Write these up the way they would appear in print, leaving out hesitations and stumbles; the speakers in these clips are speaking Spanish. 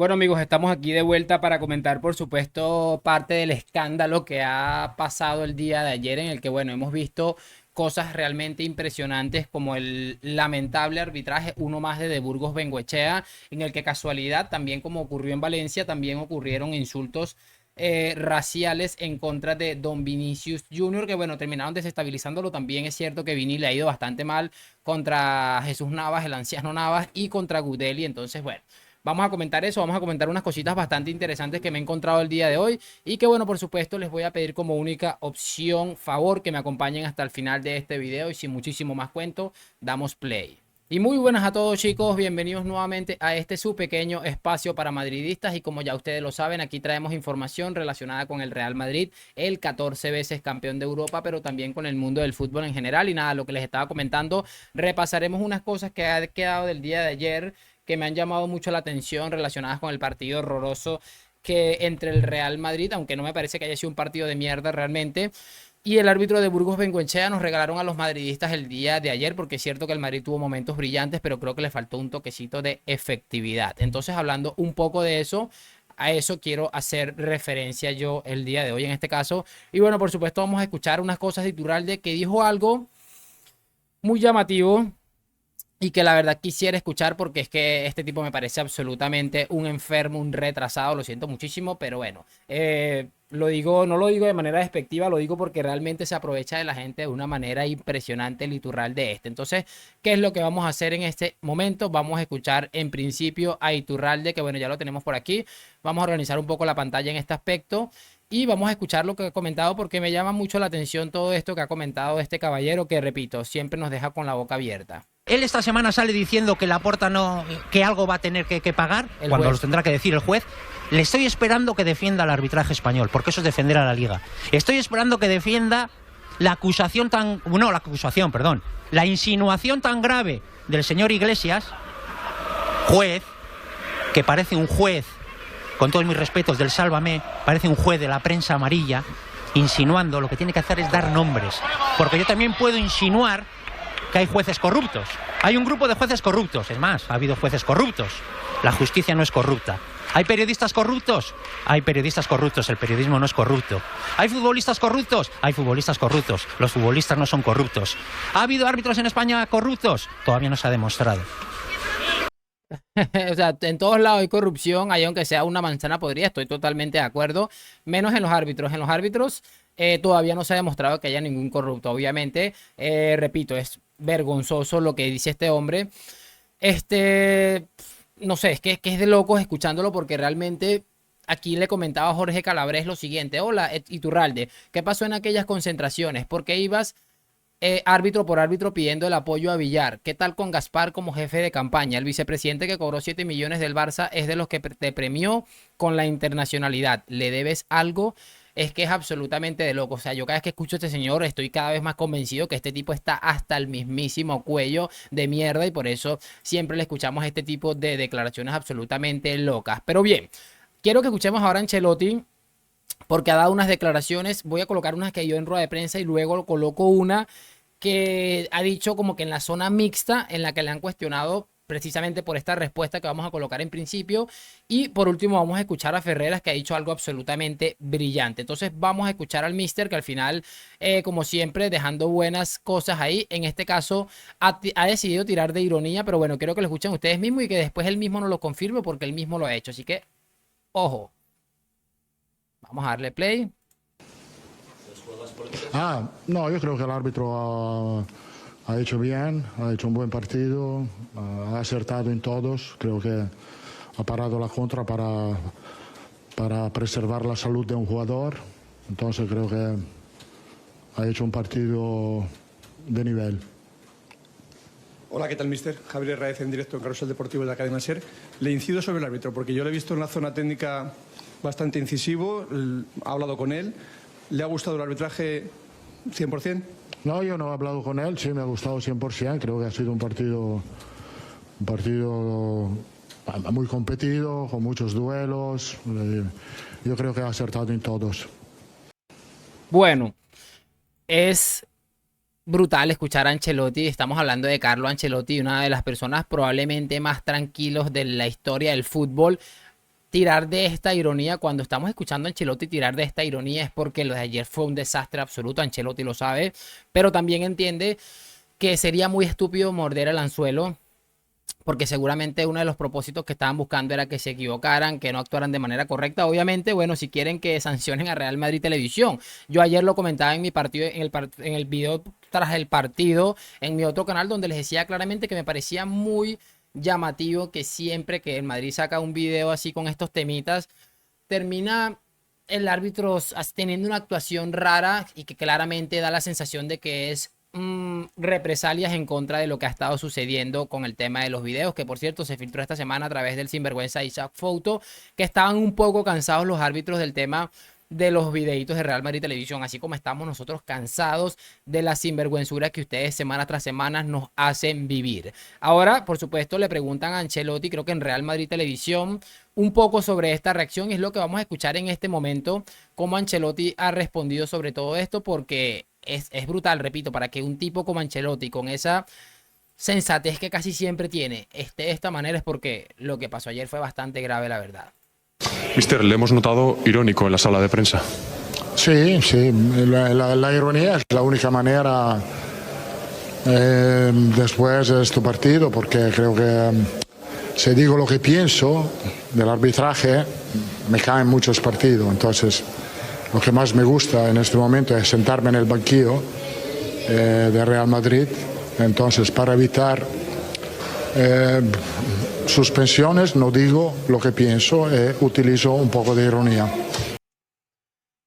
Bueno amigos, estamos aquí de vuelta para comentar por supuesto parte del escándalo que ha pasado el día de ayer en el que bueno, hemos visto cosas realmente impresionantes como el lamentable arbitraje, uno más de Burgos Bengoechea, en el que casualidad, también como ocurrió en Valencia, también ocurrieron insultos raciales en contra de Don Vinicius Junior, que bueno, terminaron desestabilizándolo. También es cierto que Vini le ha ido bastante mal contra Jesús Navas, el anciano Navas, y contra Gudeli. Entonces, bueno, vamos a comentar eso, vamos a comentar unas cositas bastante interesantes que me he encontrado el día de hoy y que bueno, por supuesto les voy a pedir como única opción, favor, que me acompañen hasta el final de este video y sin muchísimo más cuento, damos play. Y muy buenas a todos chicos, bienvenidos nuevamente a este su pequeño espacio para madridistas y como ya ustedes lo saben, aquí traemos información relacionada con el Real Madrid, el 14 veces campeón de Europa, pero también con el mundo del fútbol en general. Y nada, lo que les estaba comentando, repasaremos unas cosas que ha quedado del día de ayer que me han llamado mucho la atención relacionadas con el partido horroroso que entre el Real Madrid, aunque no me parece que haya sido un partido de mierda realmente, y el árbitro de Burgos Bengoechea nos regalaron a los madridistas el día de ayer, porque es cierto que el Madrid tuvo momentos brillantes, pero creo que le faltó un toquecito de efectividad. Entonces, hablando un poco de eso, a eso quiero hacer referencia yo el día de hoy en este caso. Y bueno, por supuesto, vamos a escuchar unas cosas de Iturralde que dijo algo muy llamativo y que la verdad quisiera escuchar porque es que este tipo me parece absolutamente un enfermo, un retrasado, lo siento muchísimo, pero bueno, lo digo, no lo digo de manera despectiva, lo digo porque realmente se aprovecha de la gente de una manera impresionante el Iturral de este. Entonces, ¿qué es lo que vamos a hacer en este momento? Vamos a escuchar en principio a Iturralde, que bueno, ya lo tenemos por aquí. Vamos a organizar un poco la pantalla en este aspecto. Y vamos a escuchar lo que he comentado porque me llama mucho la atención todo esto que ha comentado este caballero que, repito, siempre nos deja con la boca abierta. Él esta semana sale diciendo que Laporta no, que algo va a tener que pagar, cuando los tendrá que decir el juez. Le estoy esperando que defienda el arbitraje español, porque eso es defender a la Liga. Estoy esperando que defienda la acusación tan... No, la acusación, perdón. La insinuación tan grave del señor Iglesias, juez, que parece un juez, con todos mis respetos, del Sálvame, parece un juez de la prensa amarilla, insinuando. Lo que tiene que hacer es dar nombres. Porque yo también puedo insinuar que hay jueces corruptos. Hay un grupo de jueces corruptos. Es más, ha habido jueces corruptos. La justicia no es corrupta. ¿Hay periodistas corruptos? Hay periodistas corruptos. El periodismo no es corrupto. ¿Hay futbolistas corruptos? Hay futbolistas corruptos. Los futbolistas no son corruptos. ¿Ha habido árbitros en España corruptos? Todavía no se ha demostrado. O sea, en todos lados hay corrupción, hay aunque sea una manzana podrida, estoy totalmente de acuerdo, menos en los árbitros. En los árbitros todavía no se ha demostrado que haya ningún corrupto, obviamente. Repito, es vergonzoso lo que dice este hombre. Este, no sé, es que es de locos escuchándolo porque realmente aquí le comentaba a Jorge Calabres lo siguiente. Hola, Iturralde, ¿qué pasó en aquellas concentraciones? ¿Por qué ibas árbitro por árbitro pidiendo el apoyo a Villar? ¿Qué tal con Gaspar como jefe de campaña? El vicepresidente que cobró 7 millones del Barça es de los que te premió con la internacionalidad. ¿Le debes algo? Es que es absolutamente de loco. O sea, yo cada vez que escucho a este señor estoy cada vez más convencido que este tipo está hasta el mismísimo cuello de mierda y por eso siempre le escuchamos este tipo de declaraciones absolutamente locas. Pero bien, quiero que escuchemos ahora a Ancelotti porque ha dado unas declaraciones. Voy a colocar unas que dio en rueda de prensa y luego coloco una que ha dicho como que en la zona mixta en la que le han cuestionado precisamente por esta respuesta que vamos a colocar en principio. Y por último vamos a escuchar a Ferreras que ha dicho algo absolutamente brillante. Entonces vamos a escuchar al mister que al final, como siempre, dejando buenas cosas ahí. En este caso ha decidido tirar de ironía, pero bueno, quiero que lo escuchen ustedes mismos y que después él mismo nos lo confirme porque él mismo lo ha hecho. Así que, ojo, vamos a darle play. No, yo creo que el árbitro ha hecho bien, ha hecho un buen partido, ha acertado en todos. Creo que ha parado la contra para preservar la salud de un jugador. Entonces creo que ha hecho un partido de nivel. Hola, ¿qué tal, mister? Javier Raez en directo en Carrusel Deportivo de la Cadena SER. Le incido sobre el árbitro, porque yo lo he visto en la zona técnica bastante incisivo, ha hablado con él. ¿Le ha gustado el arbitraje 100%? No, yo no he hablado con él, sí, me ha gustado 100%. Creo que ha sido un partido muy competido, con muchos duelos. Yo creo que ha acertado en todos. Bueno, es brutal escuchar a Ancelotti. Estamos hablando de Carlo Ancelotti, una de las personas probablemente más tranquilos de la historia del fútbol. tirar de esta ironía, cuando estamos escuchando a Ancelotti tirar de esta ironía, es porque lo de ayer fue un desastre absoluto. Ancelotti lo sabe, pero también entiende que sería muy estúpido morder el anzuelo, porque seguramente uno de los propósitos que estaban buscando era que se equivocaran, que no actuaran de manera correcta. Obviamente, bueno, si quieren que sancionen a Real Madrid Televisión. Yo ayer lo comentaba en mi partido, en el video tras el partido, en mi otro canal, donde les decía claramente que me parecía muy llamativo que siempre que el Madrid saca un video así con estos temitas, termina el árbitro teniendo una actuación rara y que claramente da la sensación de que es represalias en contra de lo que ha estado sucediendo con el tema de los videos, que por cierto se filtró esta semana a través del sinvergüenza Isaac Photo, que estaban un poco cansados los árbitros del tema de los videitos de Real Madrid Televisión, así como estamos nosotros cansados de la sinvergüenzura que ustedes semana tras semana nos hacen vivir. Ahora, por supuesto, le preguntan a Ancelotti, creo que en Real Madrid Televisión, un poco sobre esta reacción, y es lo que vamos a escuchar en este momento, cómo Ancelotti ha respondido sobre todo esto, porque es brutal, repito, para que un tipo como Ancelotti, con esa sensatez que casi siempre tiene, esté de esta manera, es porque lo que pasó ayer fue bastante grave, la verdad. Mister, le hemos notado irónico en la sala de prensa. Sí, sí, la ironía es la única manera después de este partido, porque creo que si digo lo que pienso del arbitraje, me caen muchos partidos. Entonces, lo que más me gusta en este momento es sentarme en el banquillo de Real Madrid. Entonces, para evitar suspensiones, no digo lo que pienso, utilizo un poco de ironía.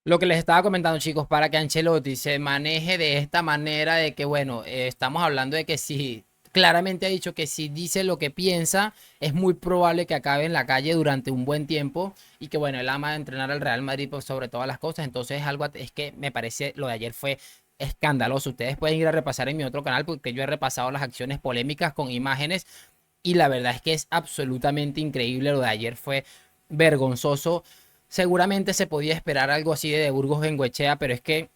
Lo que les estaba comentando, chicos, para que Ancelotti se maneje de esta manera de que, bueno, estamos hablando de que si claramente ha dicho que si dice lo que piensa, es muy probable que acabe en la calle durante un buen tiempo y que, bueno, él ama entrenar al Real Madrid por sobre todas las cosas. Entonces, es que me parece, lo de ayer fue escandaloso. Ustedes pueden ir a repasar en mi otro canal porque yo he repasado las acciones polémicas con imágenes y la verdad es que es absolutamente increíble. Lo de ayer fue vergonzoso. Seguramente se podía esperar algo así de Burgos Bengoechea, pero es que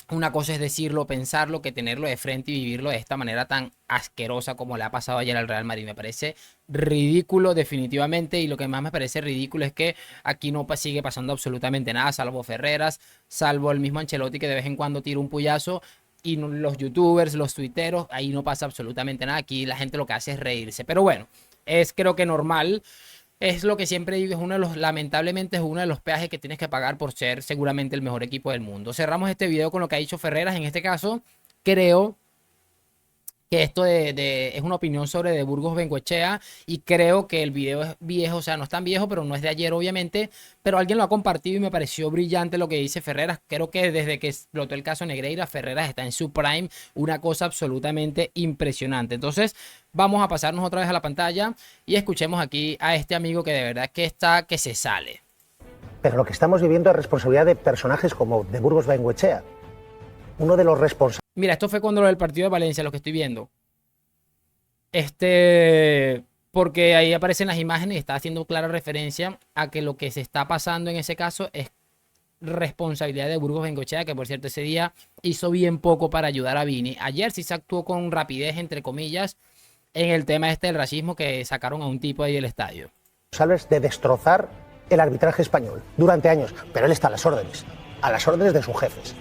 una cosa es decirlo, pensarlo, que tenerlo de frente y vivirlo de esta manera tan asquerosa como le ha pasado ayer al Real Madrid. Me parece ridículo definitivamente, y lo que más me parece ridículo es que aquí no sigue pasando absolutamente nada, salvo Ferreras, salvo el mismo Ancelotti que de vez en cuando tira un puyazo, y los youtubers, los tuiteros, ahí no pasa absolutamente nada. Aquí la gente lo que hace es reírse, pero bueno, es creo que normal. Es lo que siempre digo, es uno de los, lamentablemente es uno de los peajes que tienes que pagar por ser seguramente el mejor equipo del mundo. Cerramos este video con lo que ha dicho Ferreras. En este caso, creo que esto es una opinión sobre de Burgos Bengoechea, y creo que el video es viejo, o sea, no es tan viejo, pero no es de ayer obviamente, pero alguien lo ha compartido y me pareció brillante lo que dice Ferreras. Creo que desde que explotó el caso Negreira, Ferreras está en su prime, una cosa absolutamente impresionante. Entonces, vamos a pasarnos otra vez a la pantalla y escuchemos aquí a este amigo que de verdad que está que se sale. Pero lo que estamos viviendo es responsabilidad de personajes como de Burgos Bengoechea, uno de los responsables. Mira, esto fue cuando lo del partido de Valencia, lo que estoy viendo. Porque ahí aparecen las imágenes y está haciendo clara referencia a que lo que se está pasando en ese caso es responsabilidad de Burgos Bengoechea, que por cierto ese día hizo bien poco para ayudar a Vini. Ayer sí se actuó con rapidez, entre comillas, en el tema este del racismo, que sacaron a un tipo ahí del estadio. Responsables de destrozar el arbitraje español durante años, pero él está a las órdenes de sus jefes,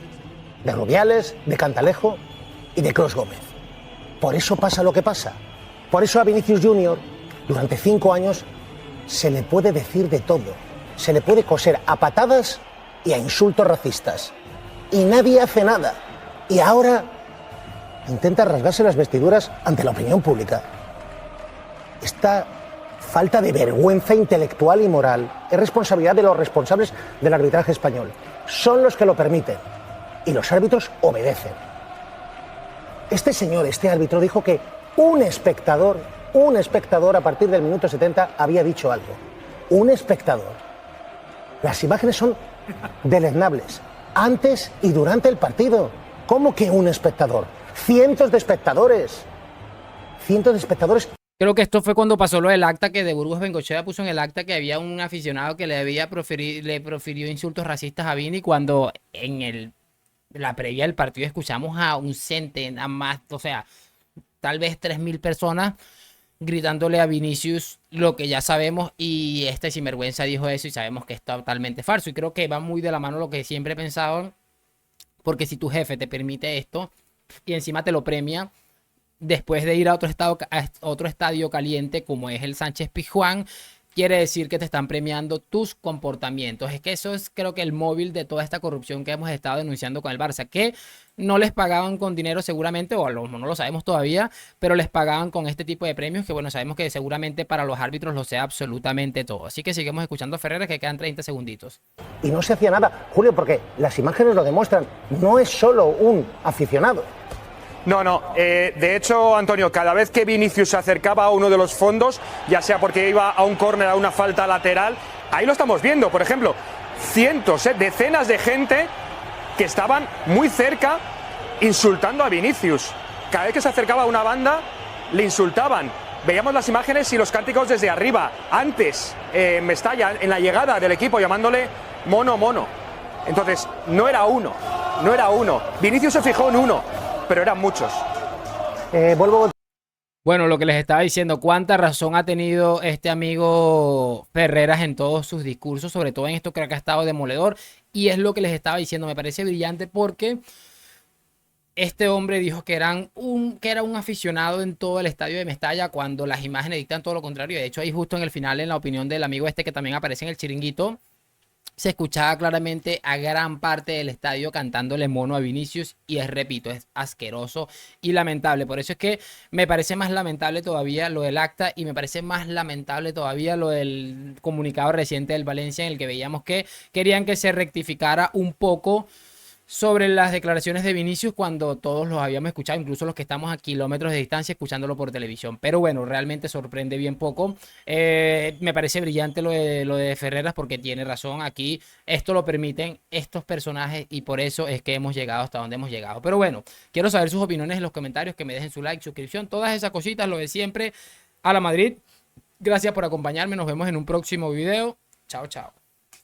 de Rubiales, de Cantalejo y de Clos Gómez. Por eso pasa lo que pasa. Por eso a Vinicius Junior, durante 5 años, se le puede decir de todo. Se le puede coser a patadas y a insultos racistas. Y nadie hace nada. Y ahora intenta rasgarse las vestiduras ante la opinión pública. Esta falta de vergüenza intelectual y moral es responsabilidad de los responsables del arbitraje español. Son los que lo permiten. Y los árbitros obedecen. Este señor, este árbitro, dijo que un espectador a partir del minuto 70 había dicho algo. Un espectador. Las imágenes son deleznables, antes y durante el partido. ¿Cómo que un espectador? Cientos de espectadores. Creo que esto fue cuando pasó lo del acta, que de Burgos Bengoechea puso en el acta que había un aficionado que le profirió insultos racistas a Vini, cuando en la previa del partido escuchamos a un centenar más, o sea, tal vez 3.000 personas gritándole a Vinicius lo que ya sabemos, y este sinvergüenza dijo eso y sabemos que es totalmente falso. Y creo que va muy de la mano lo que siempre pensaban, porque si tu jefe te permite esto y encima te lo premia después de ir a otro estadio caliente como es el Sánchez Pizjuán, quiere decir que te están premiando tus comportamientos. Es que eso es, creo que, el móvil de toda esta corrupción que hemos estado denunciando con el Barça, que no les pagaban con dinero seguramente, o no lo sabemos todavía, pero les pagaban con este tipo de premios que, bueno, sabemos que seguramente para los árbitros lo sea absolutamente todo. Así que seguimos escuchando a Ferreras, que quedan 30 segunditos. Y no se hacía nada, Julio, porque las imágenes lo demuestran, no es solo un aficionado. No, de hecho, Antonio, cada vez que Vinicius se acercaba a uno de los fondos, ya sea porque iba a un córner, a una falta lateral, ahí lo estamos viendo, por ejemplo, cientos, decenas de gente que estaban muy cerca insultando a Vinicius. Cada vez que se acercaba a una banda, le insultaban. Veíamos las imágenes y los cánticos desde arriba, antes, en Mestalla, en la llegada del equipo, llamándole mono, mono. Entonces, no era uno. Vinicius se fijó en uno, pero eran muchos. Bueno, lo que les estaba diciendo, cuánta razón ha tenido este amigo Ferreras en todos sus discursos, sobre todo en esto, creo que ha estado demoledor, y es lo que les estaba diciendo, me parece brillante porque este hombre dijo que era un aficionado en todo el estadio de Mestalla, cuando las imágenes dictan todo lo contrario. De hecho, ahí justo en el final, en la opinión del amigo este que también aparece en el chiringuito, se escuchaba claramente a gran parte del estadio cantándole mono a Vinicius, y repito, es asqueroso y lamentable. Por eso es que me parece más lamentable todavía lo del acta, y me parece más lamentable todavía lo del comunicado reciente del Valencia, en el que veíamos que querían que se rectificara un poco sobre las declaraciones de Vinicius, cuando todos los habíamos escuchado, incluso los que estamos a kilómetros de distancia escuchándolo por televisión. Pero bueno, realmente sorprende bien poco. Me parece brillante lo de Ferreras, porque tiene razón. Aquí esto lo permiten estos personajes, y por eso es que hemos llegado hasta donde hemos llegado. Pero bueno, quiero saber sus opiniones en los comentarios, que me dejen su like, suscripción, todas esas cositas, lo de siempre. A la Madrid, gracias por acompañarme, nos vemos en un próximo video. Chao, chao.